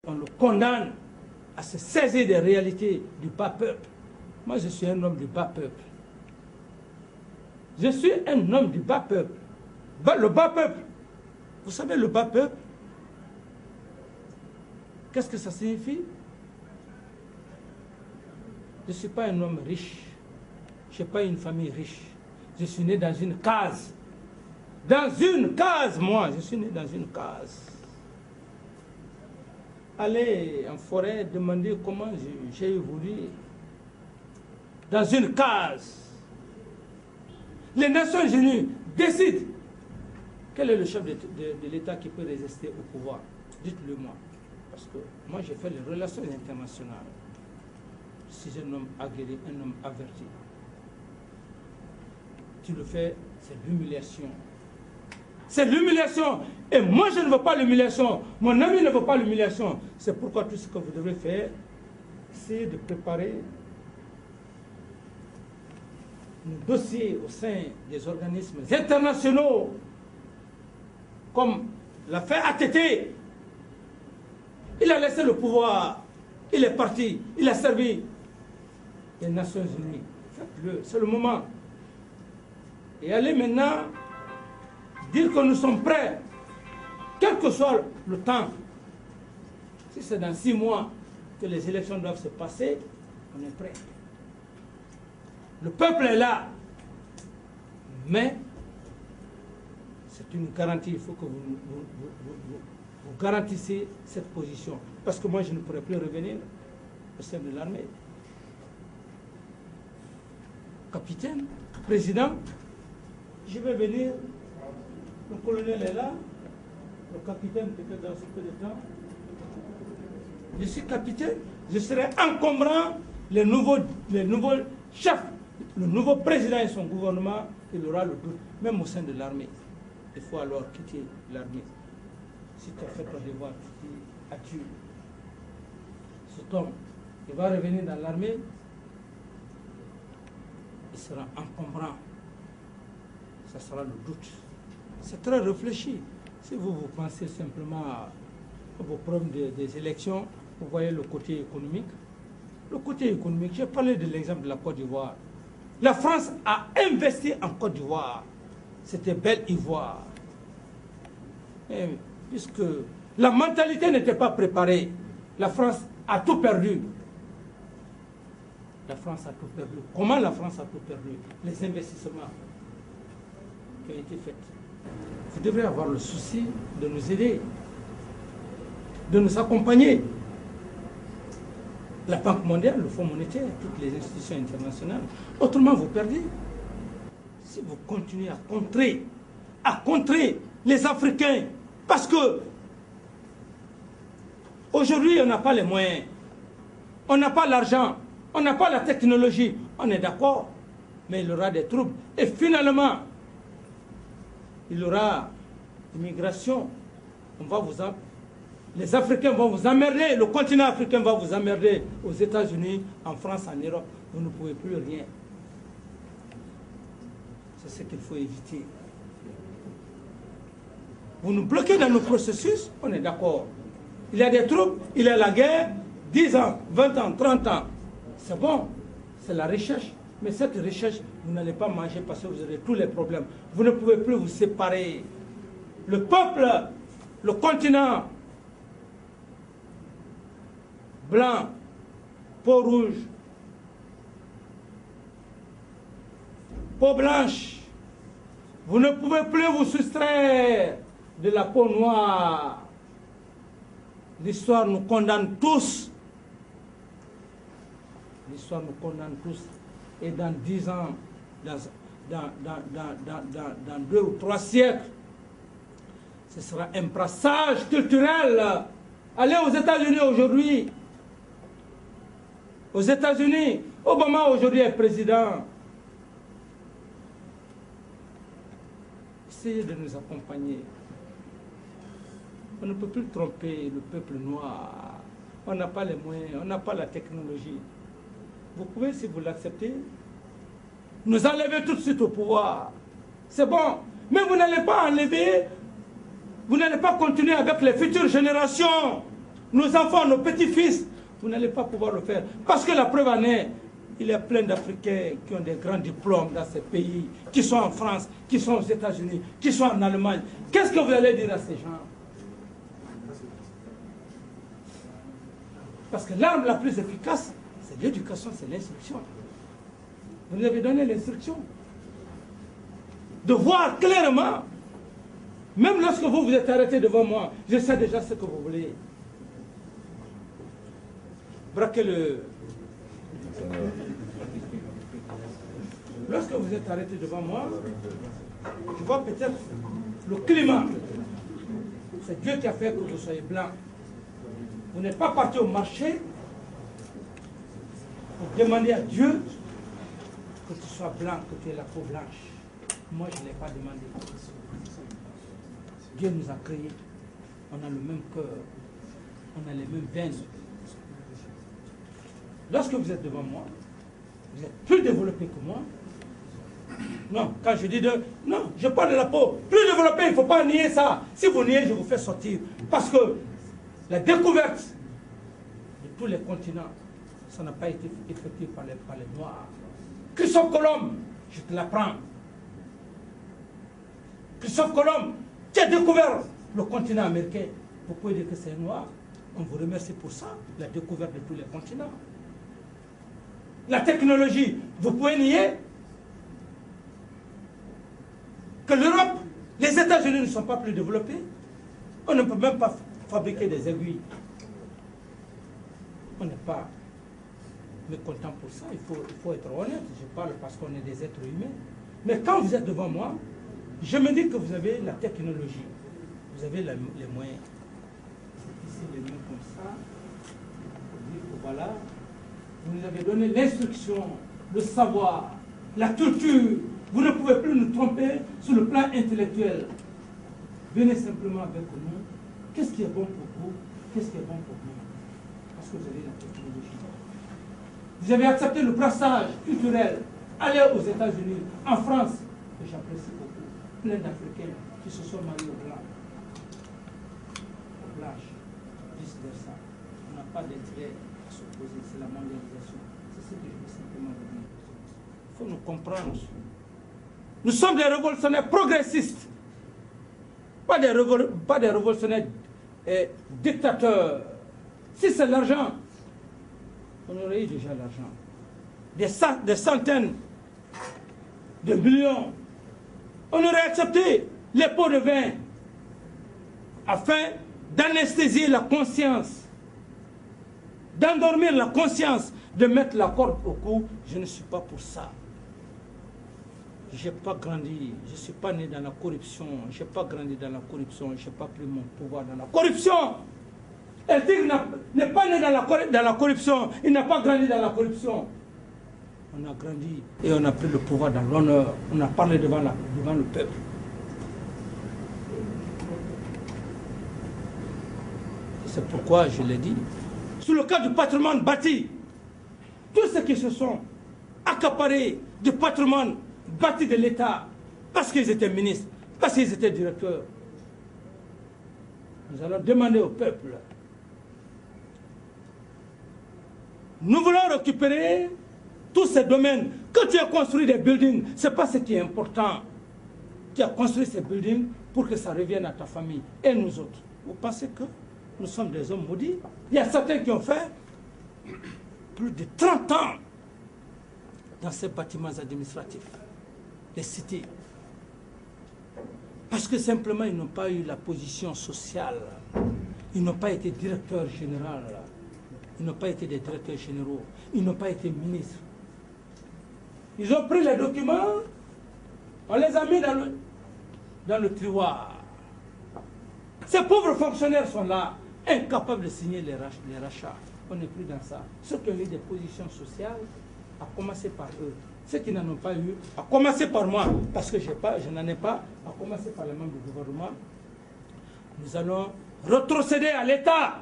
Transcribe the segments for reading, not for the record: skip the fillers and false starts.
On le condamne à se saisir des réalités du bas peuple. Moi, je suis un homme du bas peuple. Je suis un homme du bas peuple. Le bas peuple. Vous savez, le bas peuple, qu'est-ce que ça signifie? Je ne suis pas un homme riche. Je n'ai pas une famille riche. Je suis né dans une case. Dans une case, moi. Je suis né dans une case. Allez en forêt, demander comment j'ai évolué. Dans une case. Les Nations Unies décident quel est le chef de l'État qui peut résister au pouvoir. Dites-le moi. Parce que moi, j'ai fait les relations internationales. Si j'ai un homme aguerri, un homme averti. Tu le fais, c'est l'humiliation. C'est l'humiliation. Et moi, je ne veux pas l'humiliation. Mon ami ne veut pas l'humiliation. C'est pourquoi tout ce que vous devez faire, c'est de préparer nos dossiers au sein des organismes internationaux, comme l'a fait ATT. Il a laissé le pouvoir. Il est parti. Il a servi les Nations Unies. Faites-le. C'est le moment. Et allez maintenant dire que nous sommes prêts, quel que soit le temps. Si c'est dans 6 mois que les élections doivent se passer, on est prêts. Le peuple est là. Mais c'est une garantie. Il faut que vous garantissez cette position. Parce que moi, je ne pourrai plus revenir au sein de l'armée. Capitaine, président, je vais venir. Le colonel est là, le capitaine peut-être dans ce peu de temps. Je suis capitaine, je serai encombrant les nouveaux chefs, le nouveau président et son gouvernement, il aura le doute, même au sein de l'armée. Il faut alors quitter l'armée. Si tu as fait ton devoir, as-tu cet homme, il va revenir dans l'armée, il sera encombrant. Ça sera le doute. C'est très réfléchi. Si vous pensez simplement à vos problèmes des élections, vous voyez le côté économique. Le côté économique, j'ai parlé de l'exemple de la Côte d'Ivoire. La France a investi en Côte d'Ivoire. C'était belle Ivoire. Et puisque la mentalité n'était pas préparée, la France a tout perdu. La France a tout perdu. Comment la France a tout perdu? Les investissements qui ont été faits. Vous devrez avoir le souci de nous aider, de nous accompagner. La Banque mondiale, le Fonds monétaire, toutes les institutions internationales. Autrement, vous perdez. Si vous continuez à contrer les Africains, parce que aujourd'hui, on n'a pas les moyens, on n'a pas l'argent, on n'a pas la technologie, on est d'accord, mais il y aura des troubles. Et finalement, il y aura immigration. Les Africains vont vous emmerder, le continent africain va vous emmerder aux États-Unis, en France, en Europe. Vous ne pouvez plus rien. C'est ce qu'il faut éviter. Vous nous bloquez dans nos processus, on est d'accord. Il y a des troubles, il y a la guerre, 10 ans, 20 ans, 30 ans. C'est bon, c'est la recherche. Mais cette recherche, vous n'allez pas manger parce que vous aurez tous les problèmes. Vous ne pouvez plus vous séparer. Le peuple, le continent, blanc, peau rouge, peau blanche, vous ne pouvez plus vous soustraire de la peau noire. L'histoire nous condamne tous. L'histoire nous condamne tous. Et dans 10 ans, dans 2 ou 3 siècles, ce sera un brassage culturel. Allez aux États-Unis aujourd'hui. Aux États-Unis, Obama aujourd'hui est président. Essayez de nous accompagner. On ne peut plus tromper le peuple noir. On n'a pas les moyens, on n'a pas la technologie. Vous pouvez, si vous l'acceptez, nous enlever tout de suite au pouvoir. C'est bon. Mais vous n'allez pas enlever, vous n'allez pas continuer avec les futures générations. nos enfants, nos petits-fils, vous n'allez pas pouvoir le faire. Parce que la preuve en est, il y a plein d'Africains qui ont des grands diplômes dans ces pays, qui sont en France, qui sont aux États-Unis, qui sont en Allemagne. Qu'est-ce que vous allez dire à ces gens? Parce que l'arme la plus efficace, c'est l'éducation, c'est l'instruction. Vous nous avez donné l'instruction de voir clairement, même lorsque vous vous êtes arrêté devant moi, je sais déjà ce que vous voulez. Braquez le... Lorsque vous êtes arrêté devant moi, je vois peut-être le climat. C'est Dieu qui a fait que vous soyez blanc. Vous n'êtes pas parti au marché pour demander à Dieu que tu sois blanc, que tu aies la peau blanche. Moi, je ne l'ai pas demandé. Dieu nous a créés. On a le même cœur. On a les mêmes veines. Lorsque vous êtes devant moi, vous êtes plus développé que moi. Non, quand je dis de... Non, je parle de la peau. Plus développé, il ne faut pas nier ça. Si vous niez, je vous fais sortir. Parce que la découverte de tous les continents, ça n'a pas été effectué par les Noirs. Christophe Colomb, je te l'apprends. Christophe Colomb, qui a découvert le continent américain. Vous pouvez dire que c'est noir. On vous remercie pour ça, la découverte de tous les continents. La technologie, vous pouvez nier que l'Europe, les États-Unis ne sont pas plus développés. On ne peut même pas fabriquer des aiguilles. On n'est pas mécontent pour ça. Il faut être honnête. Je parle parce qu'on est des êtres humains. Mais quand vous êtes devant moi, je me dis que vous avez la technologie. Vous avez les moyens. Ici, les mains comme ça. Vous dites que voilà. Vous nous avez donné l'instruction, le savoir, la culture. Vous ne pouvez plus nous tromper sur le plan intellectuel. Venez simplement avec nous. Qu'est-ce qui est bon pour vous? Qu'est-ce qui est bon pour nous? Parce que vous avez la technologie. Vous avez accepté le brassage culturel. Allez aux États-Unis, en France, que j'apprécie beaucoup. Plein d'Africains qui se sont mariés aux Blancs. Aux Blanches, vice-versa. On n'a pas d'intérêt à s'opposer, c'est la mondialisation. C'est ce que je veux simplement vous dire. Il faut nous comprendre. Nous sommes des révolutionnaires progressistes. Pas des révolutionnaires dictateurs. Si c'est l'argent, on aurait eu déjà l'argent. Des centaines de millions. On aurait accepté les pots de vin afin d'anesthésier la conscience, d'endormir la conscience, de mettre la corde au cou. Je ne suis pas pour ça. Je n'ai pas grandi, je ne suis pas né dans la corruption, je n'ai pas grandi dans la corruption, je n'ai pas pris mon pouvoir dans la corruption. Elle dit qu'il n'est pas né dans la corruption, il n'a pas grandi dans la corruption. On a grandi et on a pris le pouvoir dans l'honneur, on a parlé devant le peuple. C'est pourquoi je l'ai dit. Sous le cas du patrimoine bâti, tous ceux qui se sont accaparés du patrimoine bâti de l'État, parce qu'ils étaient ministres, parce qu'ils étaient directeurs, nous allons demander au peuple. Nous voulons récupérer tous ces domaines. Quand tu as construit des buildings, ce n'est pas ce qui est important. Tu as construit ces buildings pour que ça revienne à ta famille et nous autres. Vous pensez que nous sommes des hommes maudits? Il y a certains qui ont fait plus de 30 ans dans ces bâtiments administratifs, les cités. Parce que simplement, ils n'ont pas eu la position sociale. Ils n'ont pas été directeurs généraux. Ils n'ont pas été des directeurs généraux. Ils n'ont pas été ministres. Ils ont pris les documents, on les a mis dans le tiroir. Ces pauvres fonctionnaires sont là, incapables de signer les rachats. On n'est plus dans ça. Ceux qui ont eu des positions sociales, à commencer par eux. Ceux qui n'en ont pas eu, à commencer par moi, parce que je n'en ai pas, à commencer par les membres du gouvernement, nous allons retrocéder à l'État.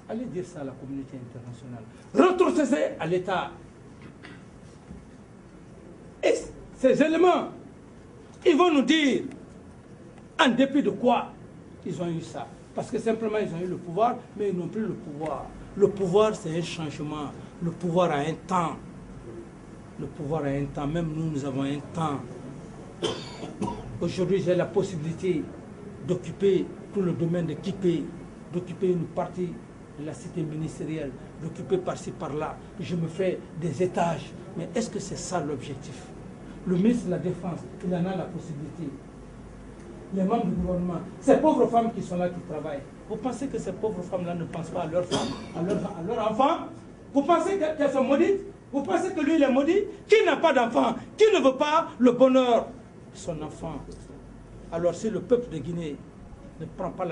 Allez dire ça à la communauté internationale. Retrocéder à l'État. Et ces éléments, ils vont nous dire, En dépit de quoi ils ont eu ça? Parce que simplement ils ont eu le pouvoir, mais ils n'ont plus le pouvoir. Le pouvoir, c'est un changement. Le pouvoir a un temps. Le pouvoir a un temps. Même nous avons un temps. Aujourd'hui, j'ai la possibilité d'occuper tout le domaine de Kipé, d'occuper une partie de la cité ministérielle, d'occuper par-ci, par-là. Je me fais des étages. Mais est-ce que c'est ça l'objectif? Le ministre de la Défense, il en a la possibilité. Les membres du gouvernement, ces pauvres femmes qui sont là, qui travaillent, vous pensez que ces pauvres femmes-là ne pensent pas à leurs femmes, à leurs enfants? Vous pensez qu'elles sont maudites? Vous pensez que lui, il est maudit? Qui n'a pas d'enfant? Qui ne veut pas le bonheur de son enfant? Alors si le peuple de Guinée ne prend pas la